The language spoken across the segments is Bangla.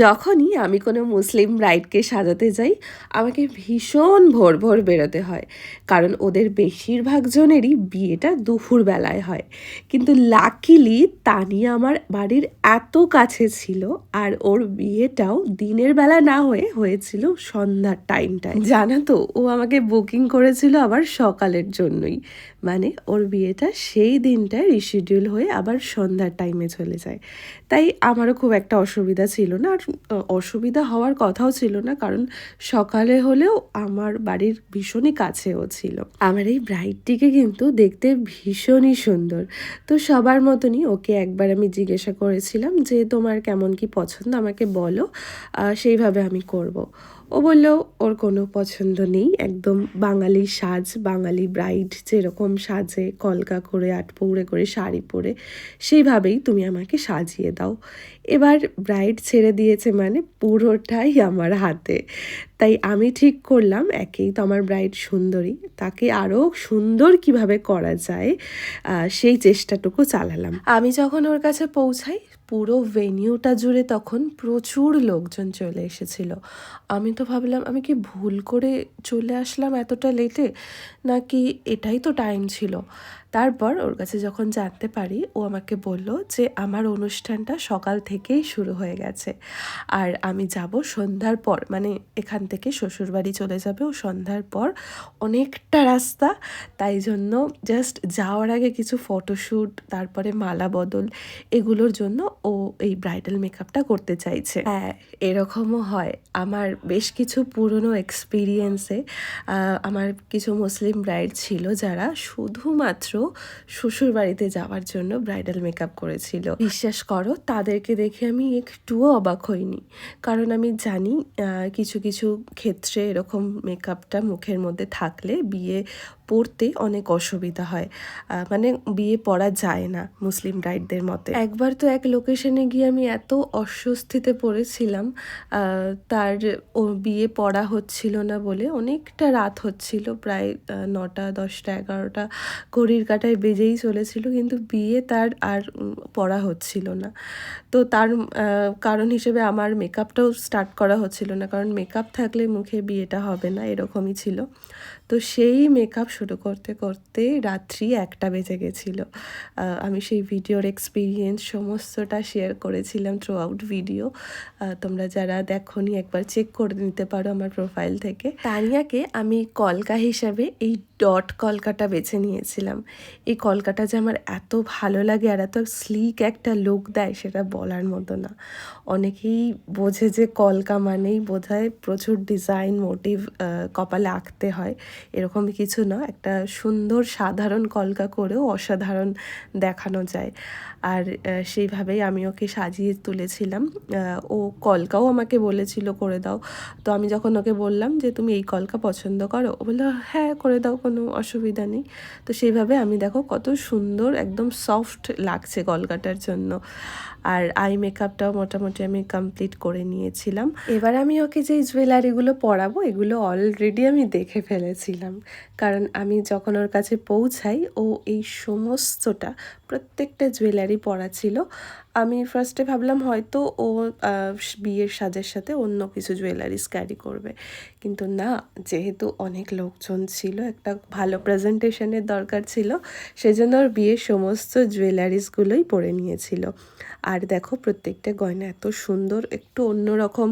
যখনই আমি কোনো মুসলিম ব্রাইডকে সাজাতে যাই আমাকে ভীষণ ভোর ভোর বেরোতে হয়, কারণ ওদের বেশিরভাগ জনেরই বিয়েটা দুপুরবেলায় হয়। কিন্তু লাকিলি তানিয়া আমার বাড়ির এত কাছে ছিল, আর ওর বিয়েটাও দিনের বেলা না হয়েছিল সন্ধ্যার টাইমটায়। জানো তো, ও আমাকে বুকিং করেছিল আবার সকালের জন্যই, মানে ওর বিয়েটা সেই দিনটায় রিশিডিউল হয়ে আবার সন্ধ্যার টাইমে চলে যায়। তাই আমারও খুব একটা অসুবিধা ছিল না, আর অসুবিধা হওয়ার কথাও ছিল না, কারণ সকালে হলেও আমার বাড়ির ভীষণই কাছেও ছিল। আমার এই ব্রাইডটিকে কিন্তু দেখতে ভীষণই সুন্দর। তো সবার মতনই ওকে একবার আমি জিজ্ঞাসা করেছিলাম যে তোমার কেমন কি পছন্দ আমাকে বলো, সেইভাবে আমি করব। ও বলল ওর কোনো পছন্দ নেই, একদম বাঙালি সাজ, বাঙালি ব্রাইড যেরকম সাজে কলকা করে আটপৌড়ে করে শাড়ি পরে সেইভাবেই তুমি আমাকে সাজিয়ে দাও। এবার ব্রাইড ছেড়ে দিয়েছে মানে পুরোটাই আমার হাতে। তাই আমি ঠিক করলাম, একেই তো আমার ব্রাইড সুন্দরী, তাকে আরও সুন্দর কিভাবে করা যায় সেই চেষ্টাটুকু চালালাম। আমি যখন ওর কাছে পৌঁছাই পুরো ভেনিউটা জুড়ে তখন প্রচুর লোকজন চলে এসেছিল। আমি তো ভাবলাম আমি কি ভুল করে চলে আসলাম এতটা লেটে, নাকি এটাই তো টাইম ছিল। তারপর ওর কাছে যখন জানতে পারি, ও আমাকে বলল যে আমার অনুষ্ঠানটা সকাল থেকেই শুরু হয়ে গেছে, আর আমি যাব সন্ধ্যার পর, মানে এখান থেকে শ্বশুরবাড়ি চলে যাবে ও সন্ধ্যার পর, অনেকটা রাস্তা। তাই জন্য জাস্ট যাওয়ার আগে কিছু ফটোশ্যুট, তারপরে মালা বদল, এগুলোর জন্য ও এই ব্রাইডাল মেকআপটা করতে চাইছে। হ্যাঁ, এরকমও হয়। আমার বেশ কিছু পুরনো এক্সপিরিয়েন্সে আমার কিছু মুসলিম ব্রাইড ছিল যারা শুধুমাত্র শ্বশুরবাড়িতে যাওয়ার জন্য ব্রাইডাল মেকআপ করেছিল। বিশ্বাস করো, তাদেরকে দেখে আমি একটুও অবাক হইনি, কারণ আমি জানি কিছু কিছু ক্ষেত্রে এরকম মেকআপটা মুখের মধ্যে থাকলে বিয়ে পড়তে অনেক অসুবিধা হয়, মানে বিয়ে পড়া যায় না মুসলিম ব্রাইডদের মতে। একবার তো এক লোকেশনে গিয়ে আমি এত অস্বস্তিতে পড়েছিলাম, তার ও বিয়ে পড়া হচ্ছিল না বলে অনেকটা রাত হচ্ছিল, প্রায় 9টা 10টা 11টা ঘড়ির কাঁটায় বেজেই চলেছিল, কিন্তু বিয়ে তার আর পড়া হচ্ছিল না। তো তার কারণ হিসেবে আমার মেকআপটাও স্টার্ট করা হচ্ছিল না, কারণ মেকআপ থাকলে মুখে বিয়েটা হবে না, এরকমই ছিল। তো সেই মেকআপ শুরু করতে করতে রাত্রি 1টা বেজে গেছিলো। আমি সেই ভিডিওর এক্সপিরিয়েন্স সমস্তটা শেয়ার করেছিলাম থ্রু আউট ভিডিও। তোমরা যারা দেখোনি একবার চেক করে নিতে পারো আমার প্রোফাইল থেকে। তানিয়াকে আমি কলকা হিসাবে এই ডট কলকাটা বেছে নিয়েছিলাম। এই কলকাটা যে আমার এত ভালো লাগে আর এত স্লিক একটা লুক দেয় সেটা বলার মতো না। অনেকেই বোঝে যে কলকা মানেই বোধহয় প্রচুর ডিজাইন মোটিভ কপালে আঁকতে হয়, এরকম কিছু না। একটা সুন্দর সাধারণ কলকা করেও অসাধারণ দেখানো যায়, আর সেইভাবেই আমি ওকে সাজিয়ে তুলেছিলাম। ও কলকাও আমাকে বলেছিল করে দাও। তো আমি যখন ওকে বললাম যে তুমি এই কলকা পছন্দ করো, ও বললো হ্যাঁ করে দাও, কোনো অসুবিধা নেই। তো সেইভাবে আমি দেখো কত সুন্দর একদম সফট লাগছে কলকাটার জন্য। আর আই মেকআপটাও মোটামুটি আমি কমপ্লিট করে নিয়েছিলাম। এবার আমি ওকে যেই জুয়েলারিগুলো পরাবো এগুলো অলরেডি আমি দেখে ফেলেছিলাম, কারণ আমি যখন ওর কাছে পৌঁছাই ও এই সমস্তটা প্রত্যেকটা জুয়েলারি পরা ছিল। আমি ফার্স্টে ভাবলাম হয়তো ও বিয়ের সাজের সাথে অন্য কিছু জুয়েলারিস ক্যারি করবে, কিন্তু না, যেহেতু অনেক লোকজন ছিল, একটা ভালো প্রেজেন্টেশনের দরকার ছিল, সেজন্য ওর বিয়ের সমস্ত জুয়েলারিসগুলোই পরে নিয়েছিল। আর দেখো প্রত্যেকটা গয়না এত সুন্দর, একটু অন্যরকম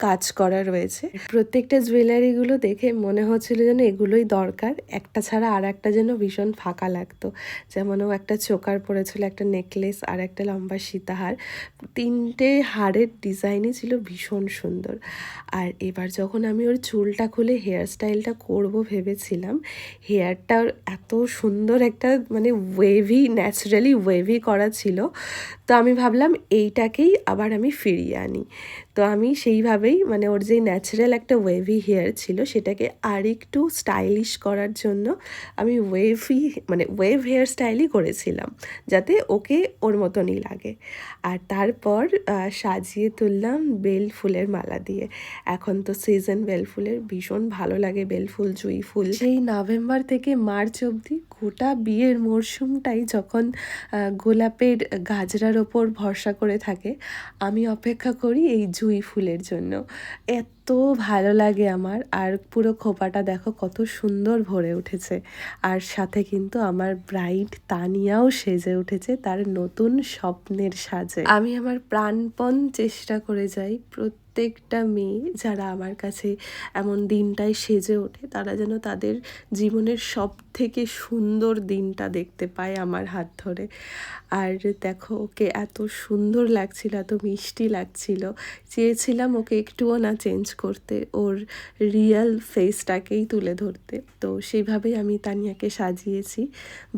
কাজ করা রয়েছে। প্রত্যেকটা জুয়েলারিগুলো দেখে মনে হচ্ছিল যেন এগুলোই দরকার, একটা ছাড়া আর একটা যেন ভীষণ ফাঁকা লাগতো। যেমন ও একটা চোকার পরেছিল, একটা নেকলেস আর একটা লম্বা সীতাহার, 3টে হারের ডিজাইনই ছিল ভীষণ সুন্দর। আর এবার যখন আমি ওর চুলটা খুলে হেয়ার স্টাইলটা করবো ভেবেছিলাম, হেয়ারটা এত সুন্দর একটা মানে ওয়েভি, ন্যাচারালি ওয়েভি করা ছিল। তো আমি ভাবলাম এইটাকেই আবার আমি ফিরিয়ে আনি। তো আমি সেইভাবেই মানে ওর যে ন্যাচারাল একটা ওয়েভি হেয়ার ছিল সেটাকে আরেকটু স্টাইলিশ করার জন্য আমি ওয়েভ হেয়ার স্টাইলই করেছিলাম, যাতে ওকে ওর মতনই লাগে। আর তারপর সাজিয়ে তুললাম বেল ফুলের মালা দিয়ে। এখন তো সিজন বেল ফুলের, ভীষণ ভালো লাগে বেল ফুল, জুঁই ফুল। সেই নভেম্বর থেকে মার্চ অবধি গোটা বিয়ের মরশুমটাই যখন গোলাপের গাজরার ওপর ভরসা করে থাকে, আমি অপেক্ষা করি এই জুঁই ফুলের জন্য। এত ভালো লাগে আমার। আর পুরো খোপাটা দেখো কত সুন্দর ভরে উঠেছে। আর সাথে কিন্তু আমার ব্রাইড তানিয়াও সেজে উঠেছে তার নতুন স্বপ্নের সাজে। আমি আমার প্রাণপণ চেষ্টা করে যাই প্রত্যেকটা মেয়ে যারা আমার কাছে এমন দিনটায় সেজে ওঠে, তারা যেন তাদের জীবনের সব থেকে সুন্দর দিনটা দেখতে পায় আমার হাত ধরে। আর দেখো ওকে এত সুন্দর লাগছিল, এত মিষ্টি লাগছিল, চেয়েছিলাম ওকে একটুও না চেঞ্জ করতে, ওর রিয়েল ফেসটাকেই তুলে ধরতে। তো সেইভাবেই আমি তানিয়াকে সাজিয়েছি।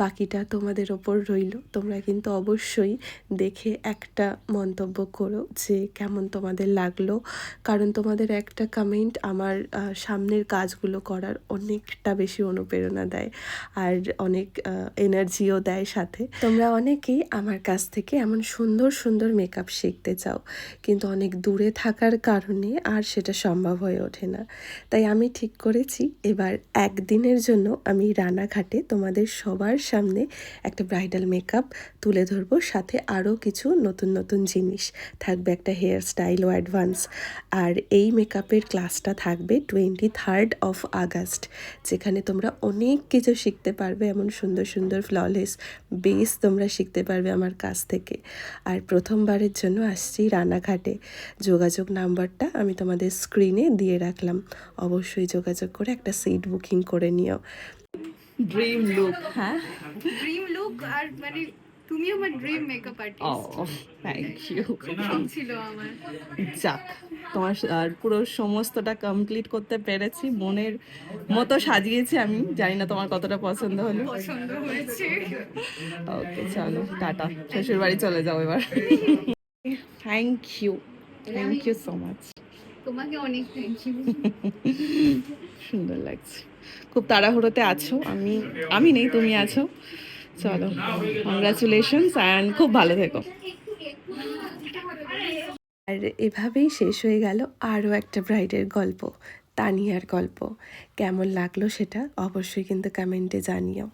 বাকিটা তোমাদের ওপর রইল। তোমরা কিন্তু অবশ্যই দেখে একটা মন্তব্য করো যে কেমন তোমাদের লাগলো, কারণ তোমাদের একটা কমেন্ট আমার সামনের কাজগুলো করার অনেকটা বেশি অনুপ্রেরণা দেয় আর অনেক এনার্জিও দেয় সাথে। তোমরা অনেকেই আমার কাছ থেকে এমন সুন্দর সুন্দর মেকআপ শিখতে চাও, কিন্তু অনেক দূরে থাকার কারণে আর সেটা সম্ভব হয়ে ওঠে না। তাই আমি ঠিক করেছি এবার একদিনের জন্য আমি রানাঘাটে তোমাদের সবার সামনে একটা ব্রাইডাল মেকআপ তুলে ধরবো, সাথে আরও কিছু নতুন নতুন জিনিস থাকবে, একটা হেয়ার স্টাইলও অ্যাডভান্স। আর এই মেকআপের ক্লাসটা থাকবে 23rd of August, যেখানে তোমরা অনেক কিছু শিখতে পারবে, এমন সুন্দর সুন্দর ফ্ললেস বেস তোমরা শিখতে পারবে আমার কাছ থেকে। আর প্রথমবারের জন্য আসছি রানাঘাটে। যোগাযোগ নাম্বারটা আমি তোমাদের স্ক্রিনে দিয়ে রাখলাম, অবশ্যই যোগাযোগ করে একটা সিট বুকিং করে নিও। Dream look. হ্যাঁ, ড্রিম লুক। আর মানে তুমি আমার ড্রিম মেকআপ ও আর্টিস্ট। Thank you. খুব শখ ছিল আমার। যাক, তোমার পুরো সমস্তটা কমপ্লিট করতে পেরেছি, মনের মতো সাজিয়েছি আমি। জানি না তোমার কতটা পছন্দ হলো। পছন্দ হয়েছে। ওকে, চলো টাটা, শ্বশুর বাড়ি চলে যাও এবার। Thank you, thank you so much. তোমাকে অনেক থ্যাংক ইউ। সুন্দর লাগছে। খুব তাড়াহুড়োতে আছো, আমি নেই, তুমি আছো। চলো, কংগ্রাচুলেশনস অ্যান্ড খুব ভালো থেকো। আর এভাবেই শেষ হয়ে গেল আরও একটা ব্রাইডের গল্প, তানিয়ার গল্প। কেমন লাগলো সেটা অবশ্যই কিন্তু কমেন্টে জানিও।